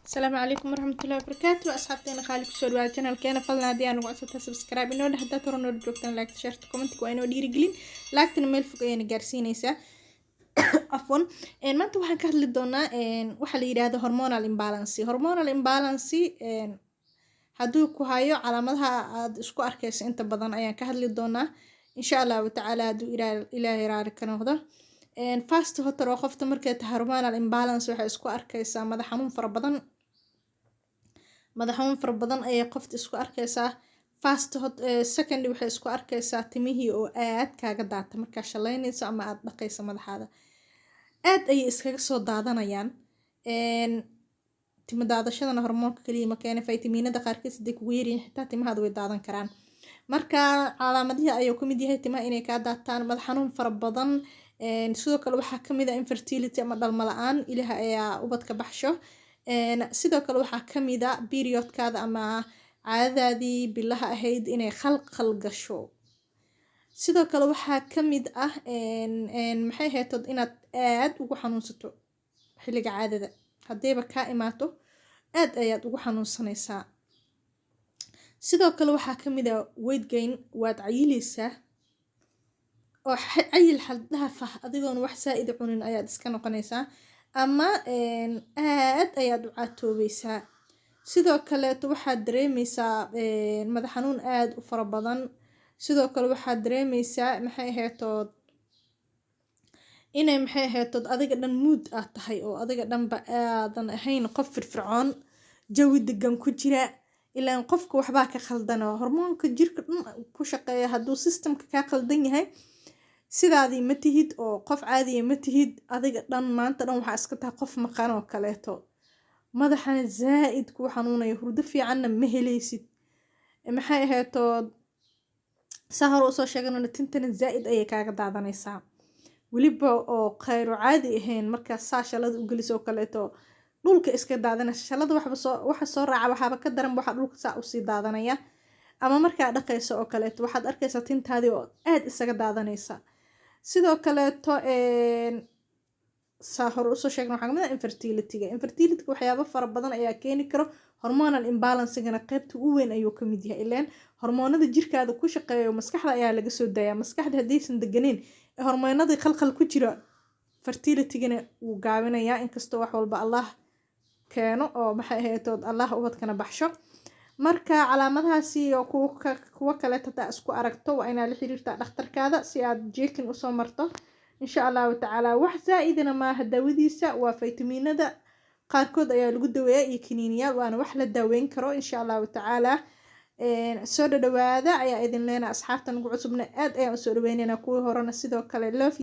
السلام عليكم ورحمة الله وبركاته. أصحابتنا خالي كسر واجنا الكينا فلنا دي أنا وعصتها سبسكرايب إنه ده هدا ترى نرجوكتنا لايك تشارت كومنت وإنه ديري قلين لايك تنميل فوق يعني جارسينيسا عفوا ما أنتوا حكيت لي دونا وحلي هذا هرمونال imbalance hadduu ku hayo calaamadaha aad isku arkayso inta badan ayaan ka hadli doonaa insha Allah ta'ala hadduu ilaahay raali ka noqdo first hotor oo qofta markay tahay hormonal imbalance waxay isku arkaysaa madax xanuun fara badan ayay qofta isku arkaysaa second waxay isku arkaysaa timihii oo aad kaaga daata markaa shalaynayso ama aad dhaqayso madaxaada aad ayay iskaga soo daadanayaan timo daadashadana hormoonka kaliya ma keena faytamiinada qaarkiis haday kugu yaryihiin xitaa timahaada way daadan karaan marka calaamadihi ayuu ka mid yahay timaha inay kaa daataan madax xanuun fara badan sidoo kale waxaa ka mid ah infertility ama dhalmo la-aan ilaah ayaa ubadka baxsho sidoo kale waxaa ka mid ah periodkaada ama caadadaadii bilaha ahayd inay khalkhal gasho sidoo kale waxaa ka mid ah maxay haytod inaad aad ugu xanuunsato xilliga caadada haddayba kaa imaato aad ayaad ugu xanuunsanaysaa sidoo kale waxaa ka mid ah weight gain waad cayilaysaa oo cayil xad-dhaaf ah adigoon wax saa'id cunin ayaad iska noqonaysaa ama aad ayaad u caatoobaysaa sidoo kaleeto waxaad dareemaysaa madax xanuun aad u fara badan sidoo kale waxaad dareemaysaa maxay haytood inay maxay haytood adiga dhan mood aad tahay oo adiga dhanba aadan ahayn qof firfircoon jawi degan ku jira ilaan qofka waxbaa ka khaldana hormoonka jirka dhan ku shaqeeya hadduu systemka kaa khaldan yahay sidaadii ma tihid oo qof caadiya ma tihid adiga dhan maanta dhan waxaa iska tahay qof maqan oo kaleeto madaxana zaa'id kuu xanuunaya hurdo fiicanna ma helaysid maxay haytood saa hore usoo sheeganana tintana zaa'id ayay kaaga daadanaysaa weliba oo khayro caadi ahayn markaa saa shalada u gelis oo kaleeto dhulka iska daadanaysa shalada waxa soo raaca waxaaba ka daran waxa dhulka saa usii daadanaya ama markaa dhaqayso oo kaleeto waxaad arkaysaa tintaadii oo aad isaga daadanaysa sidoo kaleeto saa hore usoo sheegna waxaa kamid ah infertilityga waxyaabo fara badan ayaa keeni karo hormonal imbalancegana qaybta ugu weyn ayuu ka mid yahay ileen hormoonada jirkaada ku shaqeeyo maskaxda ayaa laga soo daayaa maskaxda haddaysan deganeyn hormoonadii khalkhal ku jira fertilitygana wuu gaabinayaa inkastoo wax walba allah keeno oo maxay haytood allah ubadkana baxsho marka calaamadahaasi iyo kuwa kale tataa isku aragto waa inaad la xiriirtaa dhakhtarkaada si aad jeekin usoo marto insha allahu tacaala wax zaa'idina maaha daawadiisa waa faytamiinada qaarkood ayaa lagu daweeyaa iyo kiniiniyaal waana wax la daaweyn karo insha allahu tacaala soo dhawaada ayaa idin leena asxaabta nagu cusubna aad ayaan usoo dhaweynaynaa kuwii horena sidoo kale love